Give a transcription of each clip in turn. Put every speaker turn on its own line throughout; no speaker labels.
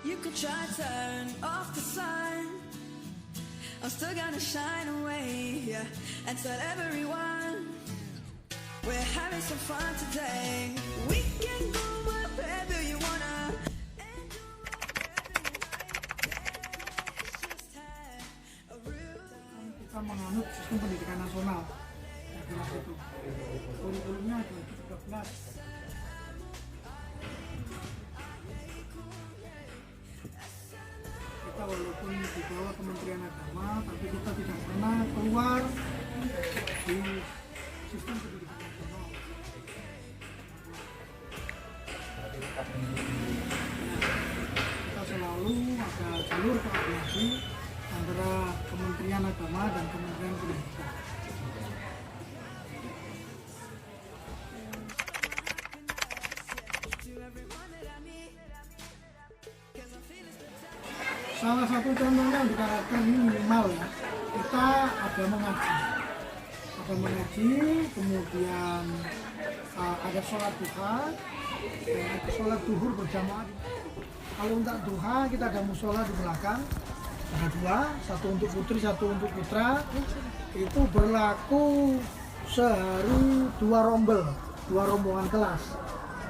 You could try turn off the sun. I'm still gonna shine away, yeah, and tell everyone we're having some fun today. We can go wherever you wanna and do whatever you like. Yeah, it's just
Kita menganut sistem pendidikan nasional yang jelas itu. Kurikulumnya ada 13. Kita walaupun di bawah Kementerian Agama, tapi kita tidak pernah keluar di sistem pendidikan nasional. Kita selalu ada jalur koordinasi antara Kementerian Agama dan Kementerian Pendidikan. Salah satu contohnya yang diterapkan ini minimal ya, kita ada mengaji, kemudian ada sholat duha, dan ada sholat duhur berjamaah. Kalau untuk duha kita ada musola di belakang, ada dua, satu untuk putri, satu untuk putra. Itu berlaku sehari dua rombongan kelas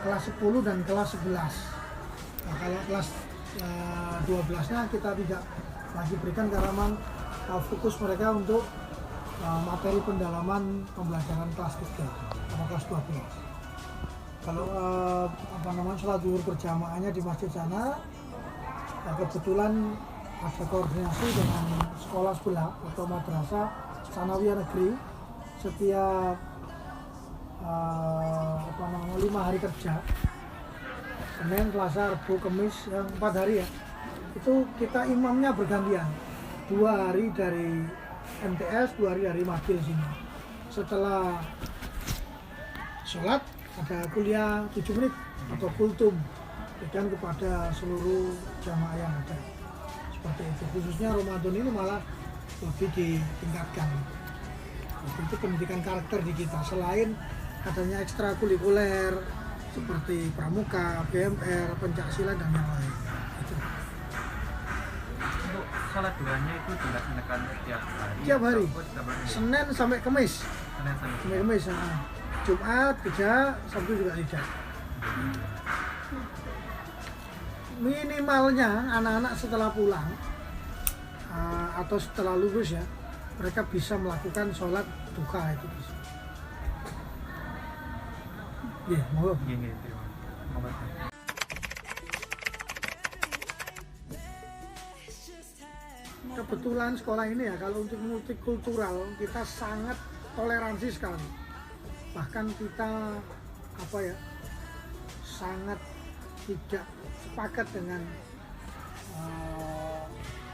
10 dan kelas 11. Nah, kalau kelas 12-nya kita tidak lagi berikan karena memang fokus mereka untuk materi pendalaman pembelajaran kelas 3 sama kelas 12. Kalau sholat zuhur berjamaahnya di masjid sana, kebetulan ada koordinasi dengan sekolah sebelah atau madrasah sanawiyah negeri. Setiap 5 hari kerja, Senin, Selasa, Rabu, Kamis, yang 4 hari ya, itu kita imamnya bergantian. 2 hari dari MTS, 2 hari dari Madil sini. Setelah sholat ada kuliah 7 menit atau kultum, berikan kepada seluruh jamaah yang ada. Seperti itu. Khususnya Ramadan ini malah lebih ditingkatkan. Itu pendidikan karakter di kita. Selain adanya ekstrakurikuler seperti pramuka, BMR, pencaksilat dan yang lain. Itu.
Untuk sholat duhanya itu dilaksanakan setiap hari.
Tiap hari. Senin sampai Kamis.
Senin
Sampai Kamis. Jumat tidak, Sabtu juga tidak. Minimalnya anak-anak setelah pulang atau setelah lulus ya, mereka bisa melakukan sholat duha itu bisa. Iya, mau.
Gini,
Kebetulan sekolah ini ya, kalau untuk multikultural kita sangat toleransi sekali. Bahkan kita sangat tidak sepakat dengan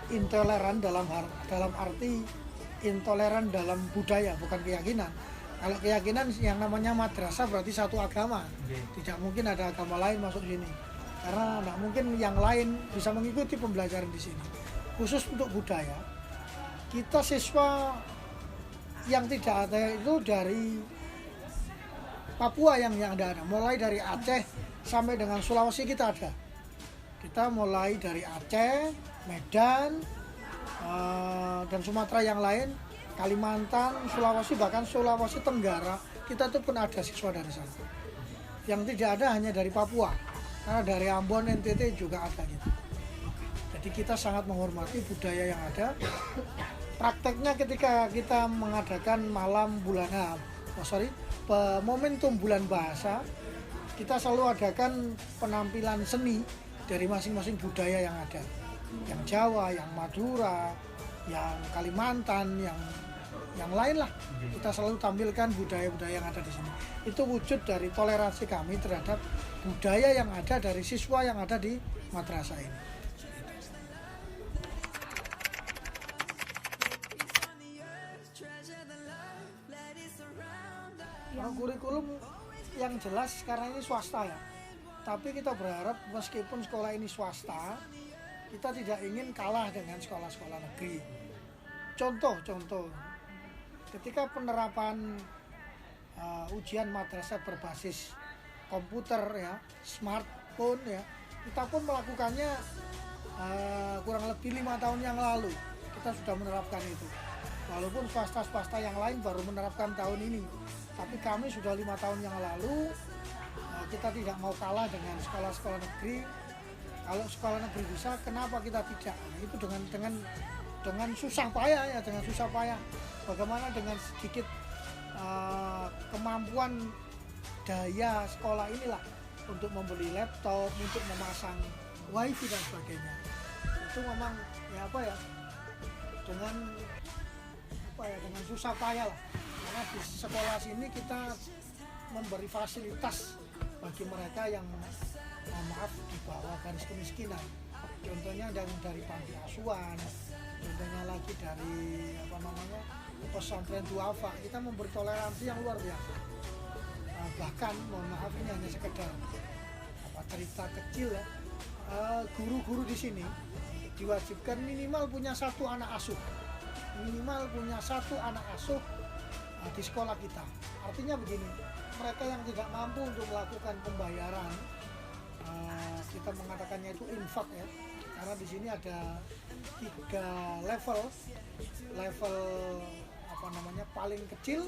intoleran dalam arti intoleran dalam budaya, bukan keyakinan. Kalau keyakinan yang namanya madrasah berarti satu agama. Tidak mungkin ada agama lain masuk sini. Karena tidak mungkin yang lain bisa mengikuti pembelajaran di sini. Khusus untuk budaya, kita siswa yang tidak ada itu dari Papua yang ada. Mulai dari Aceh sampai dengan Sulawesi kita ada. Kita mulai dari Aceh, Medan, dan Sumatera yang lain, Kalimantan, Sulawesi, bahkan Sulawesi Tenggara, kita tuh pun ada siswa dari sana. Yang tidak ada hanya dari Papua, karena dari Ambon, NTT juga ada gitu. Jadi kita sangat menghormati budaya yang ada. Prakteknya ketika kita mengadakan momentum bulan bahasa, kita selalu adakan penampilan seni dari masing-masing budaya yang ada. Yang Jawa, yang Madura, yang Kalimantan, yang lain lah. Kita selalu tampilkan budaya-budaya yang ada di sini. Itu wujud dari toleransi kami terhadap budaya yang ada dari siswa yang ada di madrasah ini. Kurikulum yang jelas sekarang ini swasta ya. Tapi kita berharap meskipun sekolah ini swasta, kita tidak ingin kalah dengan sekolah-sekolah negeri. Contoh, ketika penerapan ujian madrasah berbasis komputer ya, smartphone ya, kita pun melakukannya kurang lebih 5 tahun yang lalu kita sudah menerapkan itu. Walaupun swasta-swasta yang lain baru menerapkan tahun ini, tapi kami sudah 5 tahun yang lalu. Kita tidak mau kalah dengan sekolah-sekolah negeri. Kalau sekolah negeri bisa, kenapa kita tidak? Itu dengan susah payah ya, dengan susah payah. Bagaimana dengan sedikit kemampuan daya sekolah inilah untuk membeli laptop, untuk memasang wifi dan sebagainya. Itu memang dengan susah payah lah. Karena di sekolah sini kita memberi fasilitas bagi mereka yang di bawah garis kemiskinan. Contohnya dari panti asuhan, contohnya lagi dari pesantren duafa, kita memberi toleransi yang luar biasa. Bahkan mohon maaf ini hanya sekedar cerita kecil ya. Guru-guru di sini diwajibkan minimal punya 1 anak asuh, di sekolah kita. Artinya begini, mereka yang tidak mampu untuk melakukan pembayaran, kita mengatakannya itu infak ya, karena di sini ada 3 level paling kecil,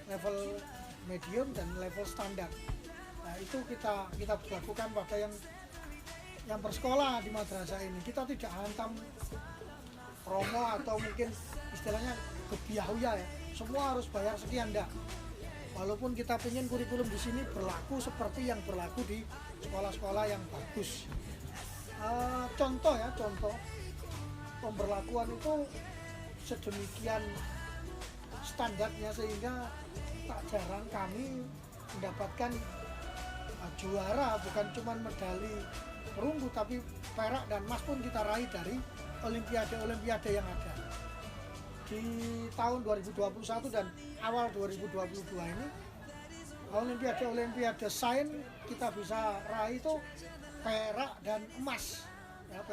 level medium dan level standar. Nah itu kita lakukan pada yang bersekolah di madrasah ini. Kita tidak hantam promo atau mungkin istilahnya kebiahuya ya, semua harus bayar sekian, enggak. Walaupun kita ingin kurikulum di sini berlaku seperti yang berlaku di sekolah-sekolah yang bagus. Contoh pemberlakuan itu sedemikian standarnya sehingga tak jarang kami mendapatkan juara, bukan cuma medali perunggu tapi perak dan emas pun kita raih dari olimpiade yang ada. Di tahun 2021 dan awal 2022 ini olimpiade sains kita bisa raih itu perak dan emas ya,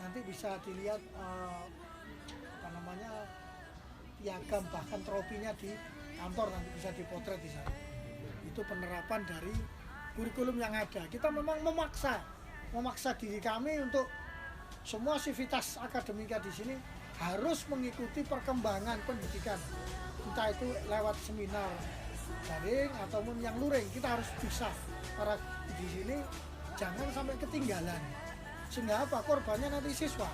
nanti bisa dilihat piagam bahkan trofinya di kantor, nanti bisa dipotret di sana. Itu penerapan dari kurikulum yang ada. Kita memang memaksa diri kami untuk semua sivitas akademika di sini harus mengikuti perkembangan pendidikan, entah itu lewat seminar daring ataupun yang luring. Kita harus bisa para di sini jangan sampai ketinggalan, sehingga korbannya nanti siswa.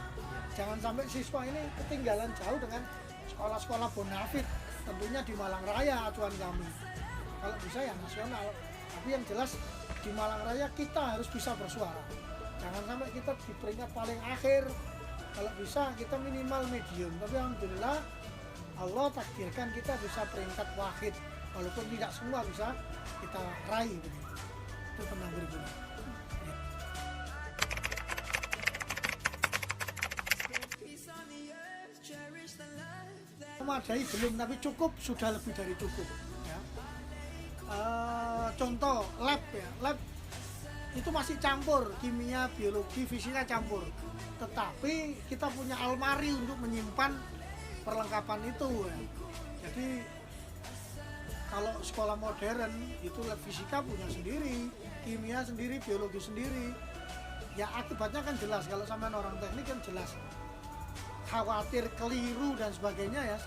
Jangan sampai siswa ini ketinggalan jauh dengan sekolah-sekolah bonafit, tentunya di Malang Raya acuan kami. Kalau bisa ya nasional, tapi yang jelas di Malang Raya kita harus bisa bersuara. Jangan sampai kita di peringkat paling akhir. Kalau bisa kita minimal medium, tapi alhamdulillah Allah takdirkan kita bisa peringkat wahid, walaupun tidak semua bisa kita raih begitu. Itu tentang kurikulum. Memadai belum, tapi cukup, sudah lebih dari cukup ya. Contoh lab ya, lab itu masih campur, kimia, biologi, fisika campur, tetapi kita punya almari untuk menyimpan perlengkapan itu ya. Jadi kalau sekolah modern itu lab fisika punya sendiri, kimia sendiri, biologi sendiri ya. Akibatnya kan jelas, kalau sampai orang teknik kan jelas khawatir keliru dan sebagainya ya,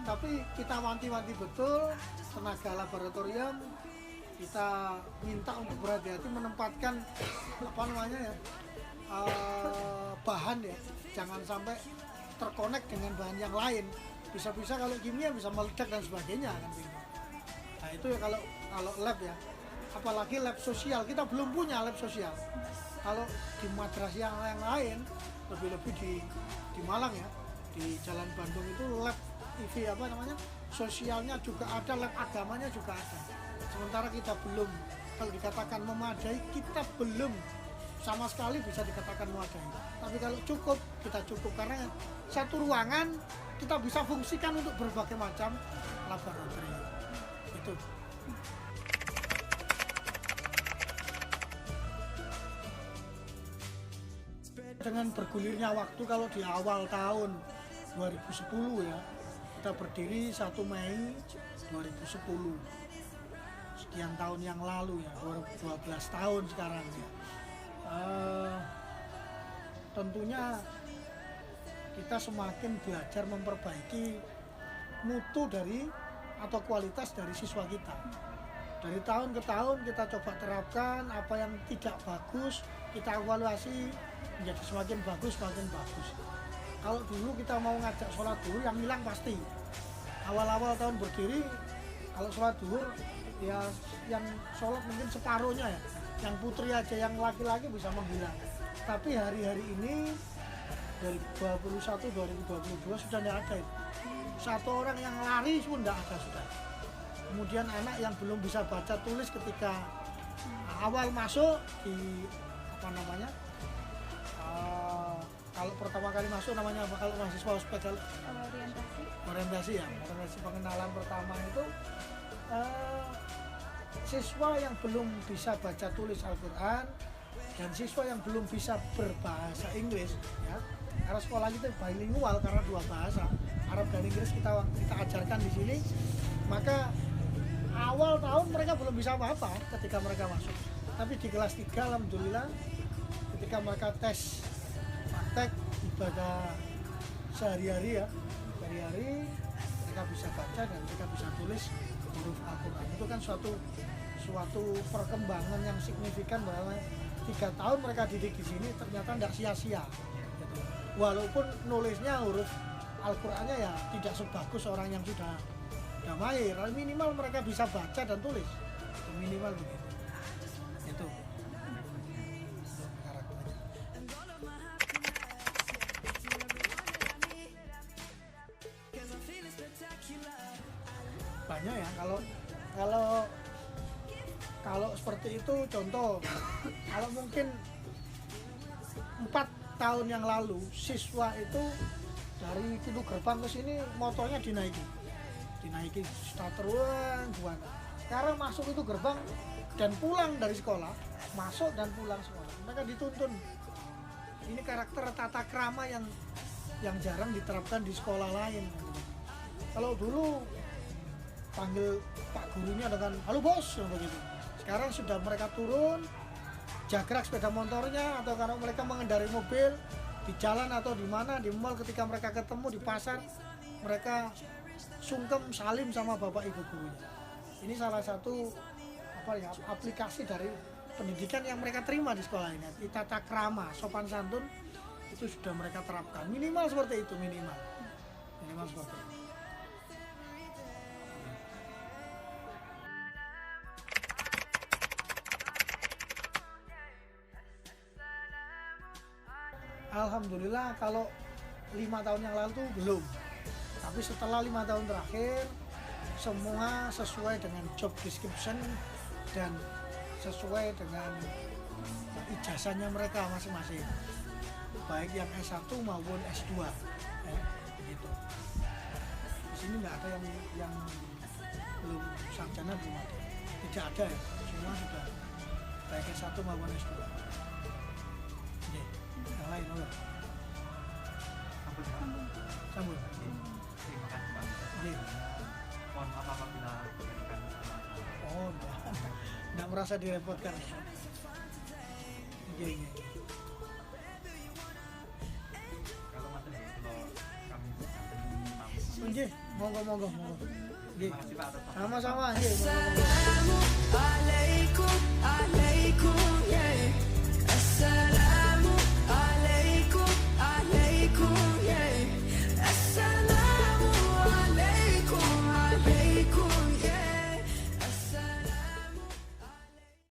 tapi kita wanti-wanti betul tenaga laboratorium, kita minta untuk berhati-hati menempatkan bahan ya, jangan sampai terkonek dengan bahan yang lain. Bisa-bisa kalau kimia bisa meledak dan sebagainya kan begitu. Nah itu ya kalau lab ya, apalagi lab sosial, kita belum punya lab sosial. Kalau di madrasah yang lain, lebih-lebih di Malang ya, di Jalan Bandung itu lab sosialnya juga ada, lab agamanya juga ada. Sementara kita belum, kalau dikatakan memadai, kita belum sama sekali bisa dikatakan memadai. Tapi kalau cukup, kita cukup, karena satu ruangan kita bisa fungsikan untuk berbagai macam laboratorium. Itu. Dengan bergulirnya waktu, kalau di awal tahun 2010 ya, kita berdiri 1 Mei 2010, sekian tahun yang lalu ya, 12 tahun sekarang ya. tentunya kita semakin belajar memperbaiki mutu dari atau kualitas dari siswa kita. Dari tahun ke tahun kita coba terapkan apa yang tidak bagus, kita evaluasi menjadi semakin bagus, semakin bagus. Kalau dulu kita mau ngajak sholat duhur, yang hilang pasti. Awal-awal tahun berdiri, kalau sholat duhur, ya yang sholat mungkin separuhnya ya. Yang putri aja, yang laki-laki bisa menghilang. Tapi hari-hari ini, dari 2021-2022 sudah tidak ada itu. Satu orang yang lari pun tidak ada sudah. Kemudian anak yang belum bisa baca tulis ketika awal masuk di apa namanya, kalau pertama kali masuk namanya apa kalau mahasiswa ospek orientasi pengenalan pertama itu siswa yang belum bisa baca tulis Al-Quran dan siswa yang belum bisa berbahasa Inggris ya, karena sekolah kita bilingual karena dua bahasa Arab dan Inggris kita ajarkan di sini, maka awal tahun mereka belum bisa apa-apa ketika mereka masuk. Tapi di kelas 3 alhamdulillah ketika mereka tes praktek ibadah sehari-hari mereka bisa baca dan mereka bisa tulis huruf Al-Quran. Itu kan suatu perkembangan yang signifikan bahwa 3 tahun mereka didik di sini ternyata tidak sia-sia gitu. Walaupun nulisnya huruf Al-Qurannya ya tidak sebagus orang yang sudah mahir, minimal mereka bisa baca dan tulis, minimal begitu. Itu karakternya. Banyak ya kalau seperti itu contoh. Kalau mungkin 4 tahun yang lalu siswa itu dari pintu gerbang ke sini motornya dinaiki starteran buana. Sekarang masuk itu gerbang dan pulang dari sekolah, masuk dan pulang sekolah. Mereka dituntun. Ini karakter tata krama yang jarang diterapkan di sekolah lain. Kalau dulu panggil pak gurunya dengan halo bos begitu. Sekarang sudah mereka turun, jagrak sepeda motornya atau kalau mereka mengendarai mobil di jalan atau di mana di mall ketika mereka ketemu di pasar, mereka sungkem salim sama bapak ibu gurunya. Ini salah satu aplikasi dari pendidikan yang mereka terima di sekolah ini. Di tata krama, sopan santun itu sudah mereka terapkan. Minimal seperti itu, minimal seperti itu. Alhamdulillah kalau 5 tahun yang lalu tuh belum. Tapi setelah 5 tahun terakhir semua sesuai dengan job description dan sesuai dengan ijazahnya mereka masing-masing, baik yang S1 maupun S2 ya, gitu. Di sini nggak ada yang belum sarjana, belum ada, tidak ada ya, semua sudah baik S1 maupun S2. Oke, yang lain boleh. Sambut.
Terima kasih Pak. Mohon maaf apabila memberikan kesalahan.
Oh, enggak merasa direpotkan. Iya.
Kalau materi kalau kami bisa
Nggih, monggo.
Terima kasih Pak atas
Sama-sama, nggih.